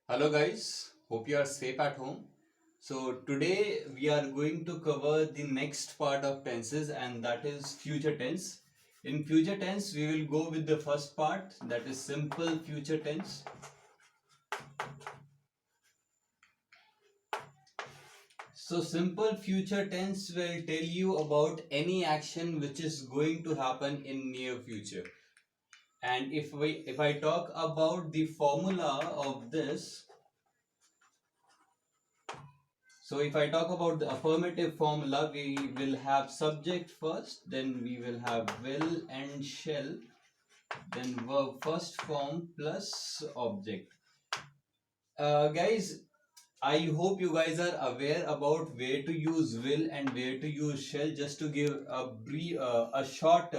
Hello guys, hope you are safe at home. So today we are going to cover the next part of tenses, and that is future tense. In future tense we will go with the first part, that is simple future tense. So simple future tense will tell you about any action which is going to happen in near future. And if I talk about the formula of this, so if I talk about the affirmative formula, we will have subject first, then we will have will and shall, then verb first form plus object. Guys, I hope you guys are aware about where to use will and where to use shall. Just to give a short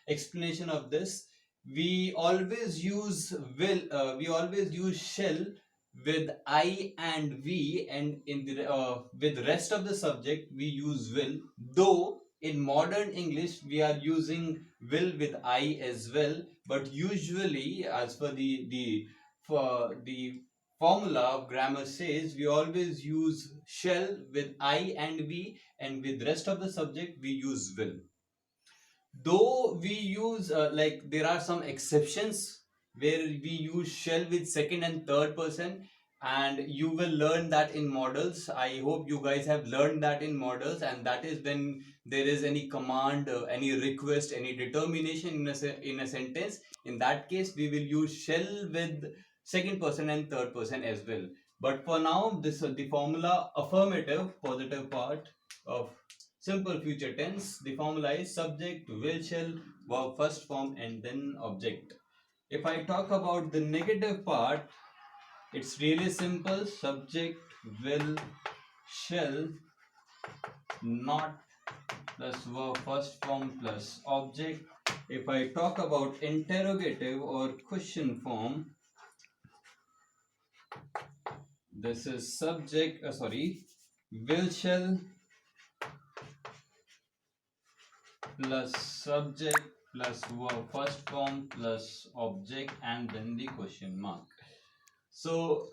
explanation of this, we always use we always use shall with I and we, and in the with rest of the subject we use will. Though in modern English we are using will with I as well, but usually, as per the formula of grammar says, we always use shall with I and we, and with rest of the subject we use will. Though we use there are some exceptions where we use shall with second and third person, and you will learn that in models. I hope you guys have learned that in models, and that is when there is any command, any request, any determination in a sentence. In that case we will use shall with second person and third person as well. But for now, this the formula affirmative positive part of simple future tense, the formula is subject, will, shall, verb first form, and then object. If I talk about the negative part, it's really simple: subject, will, shall, not plus verb first form plus object. If I talk about interrogative or question form, this is subject, will, shall plus subject plus verb first form plus object, and then the question mark. So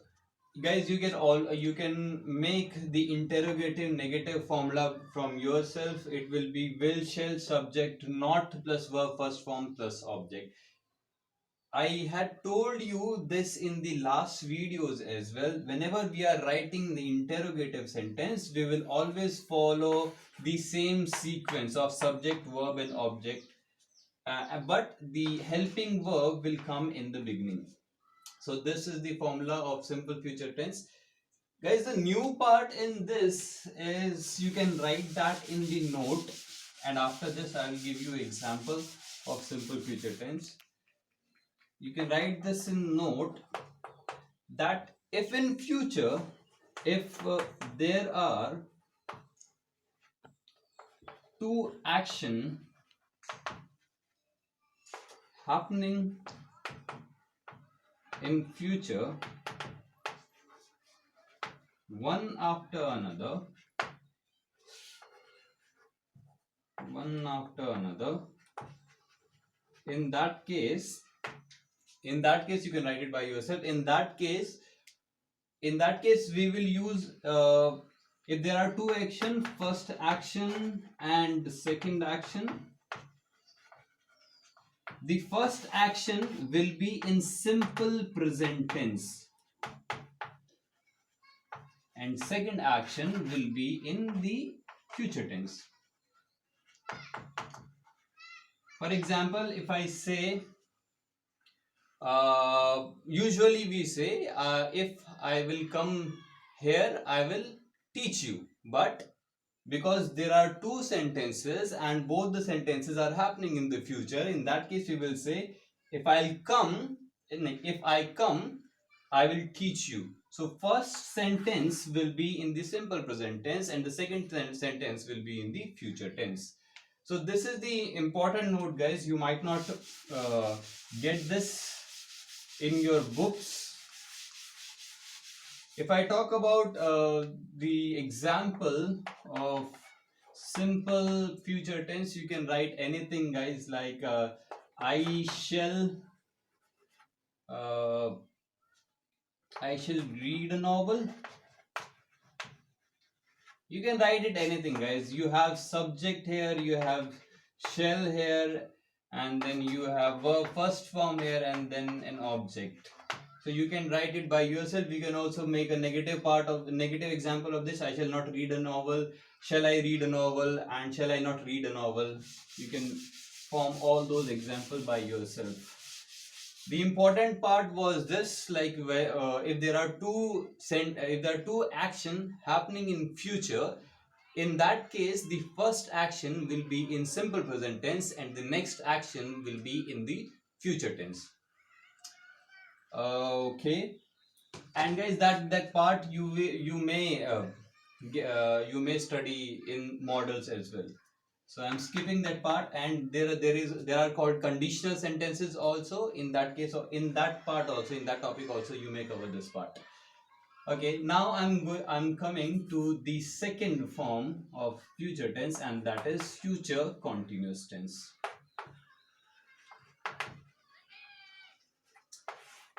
guys, you can make the interrogative negative formula from yourself. It will be will, shall, subject, not plus verb first form plus object. I had told you this in the last videos as well. Whenever we are writing the interrogative sentence, we will always follow the same sequence of subject, verb, and object, but the helping verb will come in the beginning. So this is the formula of simple future tense. Guys, the new part in this is you can write that in the note, and after this I will give you example of simple future tense. You can write this in note that if in future, if there are two action happening in future, one after another, in that case you can write it by yourself. In that case we will use, if there are two action, first action and second action, the first action will be in simple present tense and second action will be in the future tense. For example, if I say, usually we say, if I will come here, I will teach you. But because there are two sentences and both the sentences are happening in the future, in that case we will say, if I come, I will teach you. So first sentence will be in the simple present tense and the second sentence will be in the future tense. So this is the important note, guys. You might not get this in your books. If I talk about the example of simple future tense, you can write anything, guys, like I shall I shall read a novel. You can write it anything, guys. You have subject here, you have shall here, and then you have verb first form here, and then an object. So you can write it by yourself. You can also make a negative example of this. I shall not read a novel. Shall I read a novel? And shall I not read a novel? You can form all those examples by yourself. The important part was this, like where if there are two action happening in future, in that case the first action will be in simple present tense and the next action will be in the future tense. Okay, and guys, that part you may study in models as well. So I'm skipping that part, and there are called conditional sentences also. In that case, or in that part also, in that topic also, you may cover this part. Okay, now I'm coming to the second form of future tense, and that is future continuous tense.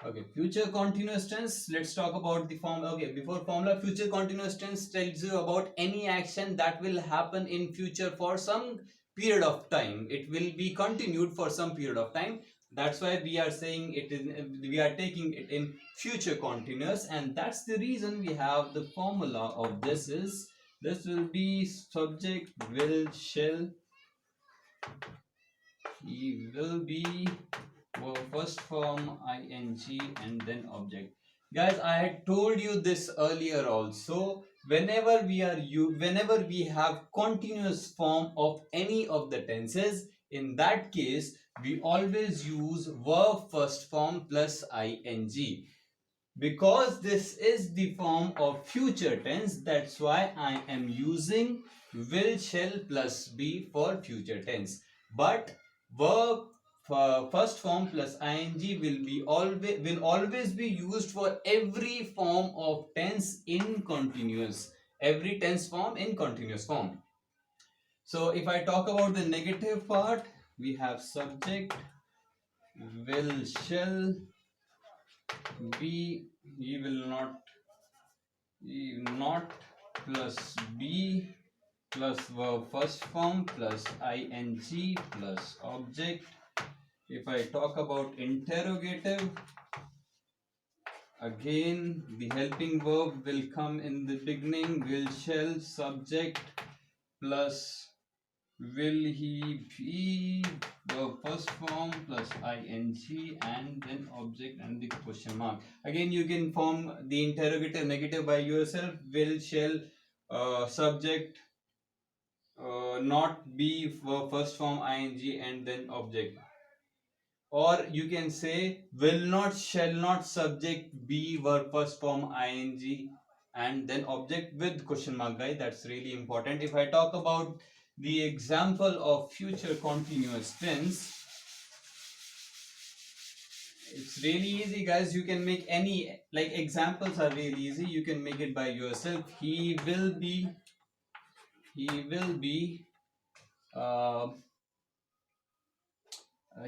Okay, future continuous tense. Let's talk about the form. Okay, before formula, future continuous tense tells you about any action that will happen in future for some period of time. It will be continued for some period of time. That's why we are saying it is. We are taking it in future continuous, and that's the reason we have the formula of this is this will be subject, will, shall. He will be first form ing and then object. Guys, I had told you this earlier also. Whenever we have continuous form of any of the tenses, in that case we always use verb first form plus ing. Because this is the form of future tense, that's why I am using will, shall plus be for future tense. But verb first form plus ing will always be used for every form of tense in continuous, every tense form in continuous form. So if I talk about the negative part, we have subject, will, shall be, he will not plus be plus verb first form plus ing plus object. If I talk about interrogative, again the helping verb will come in the beginning, will, shall, subject plus will he be the first form plus ing and then object and the question mark. Again, you can form the interrogative negative by yourself. Will, shall, subject, not be for first form ing and then object. Or you can say will not, shall not, subject, be verb first form ing and then object with question mark, guys. That's really important. If I talk about the example of future continuous tense, it's really easy, guys. You can make any, like, examples are really easy. You can make it by yourself. He will be uh,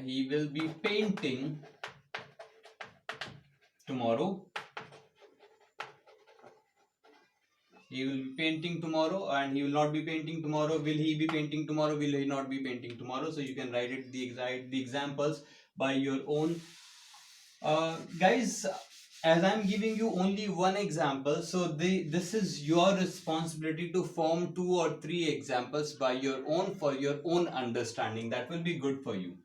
he will be painting tomorrow. He will be painting tomorrow, and he will not be painting tomorrow. Will he be painting tomorrow? Will he not be painting tomorrow? So you can write it the examples by your own. Guys, as I'm giving you only one example, so this is your responsibility to form 2 or 3 examples by your own for your own understanding. That will be good for you.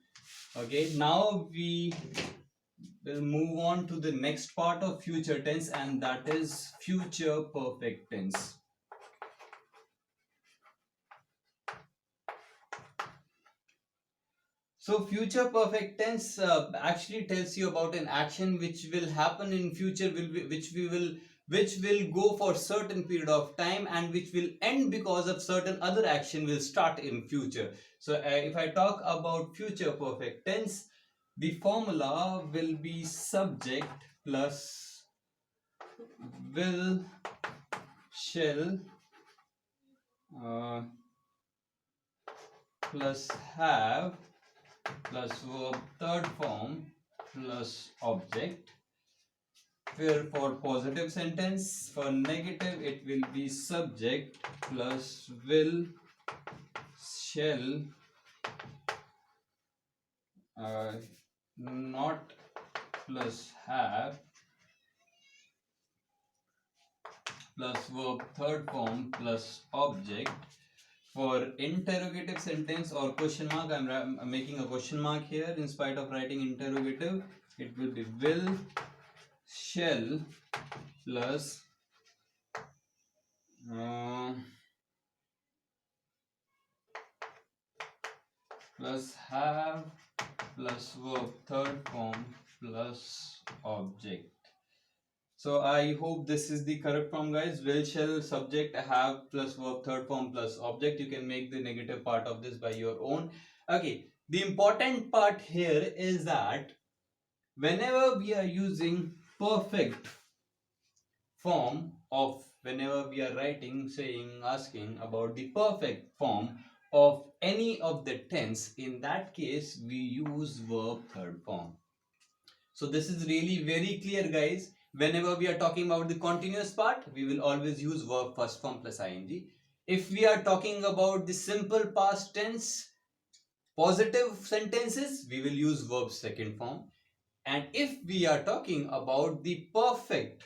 Okay, now we will move on to the next part of future tense, and that is future perfect tense. So future perfect tense actually tells you about an action which will happen in future, which will go for certain period of time and which will end because of certain other action will start in future. So if I talk about future perfect tense, the formula will be subject plus will, shall, plus have plus verb third form plus object. Here for positive sentence, for negative it will be subject plus will, shall, not plus have, plus verb third form plus object. For interrogative sentence or question mark, I'm making a question mark here in spite of writing interrogative. It will be will, shall plus plus have plus verb third form plus object. So I hope this is the correct form, guys. Will, shall, subject, have plus verb third form plus object. You can make the negative part of this by your own. Okay, the important part here is that whenever we are using perfect form of, whenever we are writing, saying, asking about the perfect form of any of the tense, in that case we use verb third form. So this is really very clear, guys. Whenever we are talking about the continuous part, we will always use verb first form plus ing. If we are talking about the simple past tense positive sentences, we will use verb second form. And if we are talking about the perfect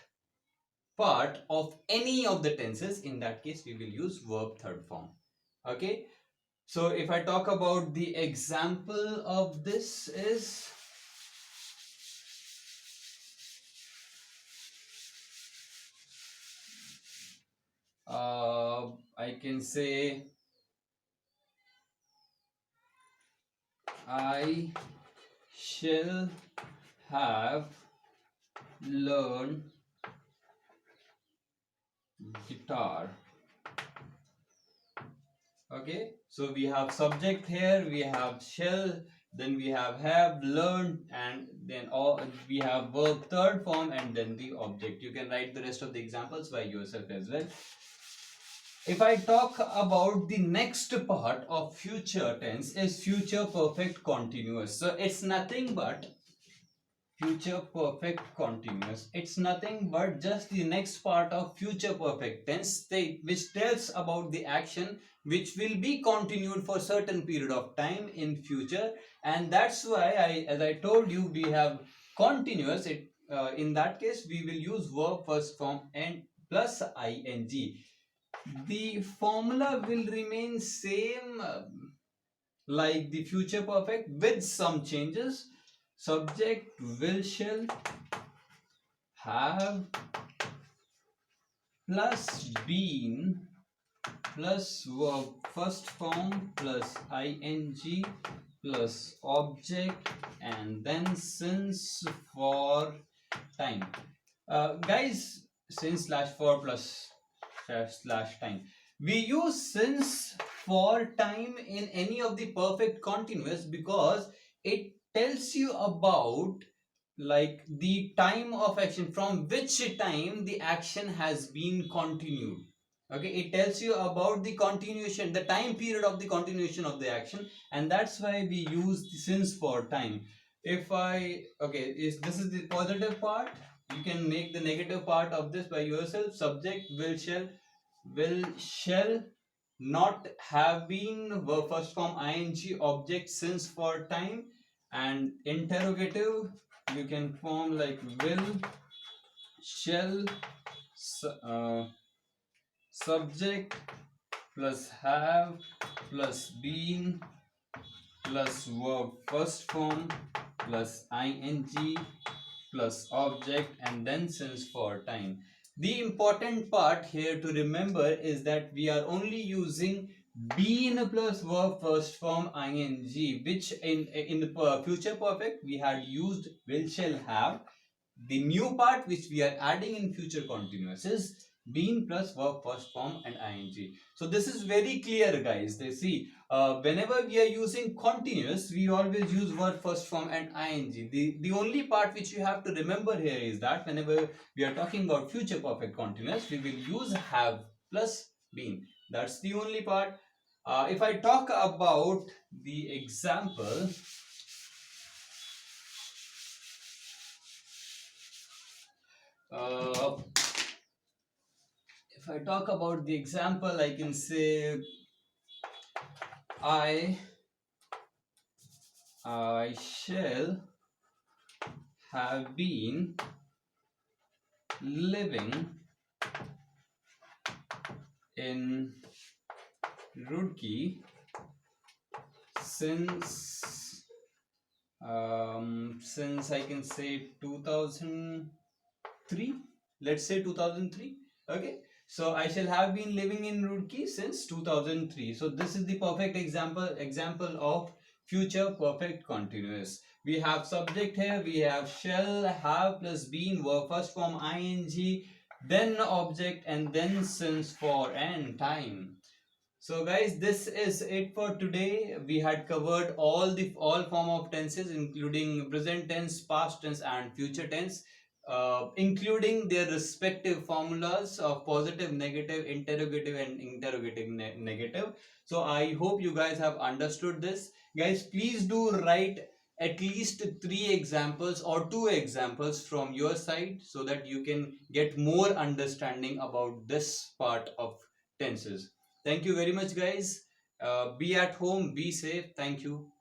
part of any of the tenses, in that case we will use verb third form. Okay, so if I talk about the example of this is I can say I shall have learned guitar. Okay, so we have subject here, we have shall, then we have learned, and then all we have verb third form, and then the object. You can write the rest of the examples by yourself as well. If I talk about the next part of future tense is future perfect continuous. So it's nothing but future perfect continuous. It's nothing but just the next part of future perfect tense state, which tells about the action which will be continued for certain period of time in future. And that's why as I told you, we have continuous. In that case we will use verb first form and plus ing. The formula will remain same like the future perfect with some changes. Subject will, shall, have plus been plus verb first form plus ing plus object, and then since for time. Guys, since slash for plus slash time. We use since for time in any of the perfect continuous because it tells you about like the time of action, from which time the action has been continued. Okay, it tells you about the continuation, the time period of the continuation of the action, and that's why we use the since for time. If I this is the positive part, you can make the negative part of this by yourself. Subject will shall not have been verb first form ing object since for time, and interrogative you can form like will, shall, subject plus have plus been plus verb first form plus ing plus object, and then since for time. The important part here to remember is that we are only using been plus verb first form ing, which in the future perfect we had used will, shall, have. The new part which we are adding in future continuous is been plus verb first form and ing. So this is very clear, guys. They see whenever we are using continuous, we always use verb first form and ing. The only part which you have to remember here is that whenever we are talking about future perfect continuous, we will use have plus been. That's the only part. If I talk about the example, Uh, if I talk about the example, I can say I I shall have been living in Roorkee since I can say 2003. Let's say 2003. Okay. So I shall have been living in Roorkee since 2003. So this is the perfect example of future perfect continuous. We have subject here. We have shall have plus been verb first form ing, then object, and then since for and time. So guys, this is it for today. We had covered all form of tenses, including present tense, past tense, and future tense, including their respective formulas of positive, negative, interrogative, and interrogative negative. So I hope you guys have understood this. Guys, please do write at least 3 examples or 2 examples from your side so that you can get more understanding about this part of tenses. Thank you very much, guys. Be at home, be safe. Thank you.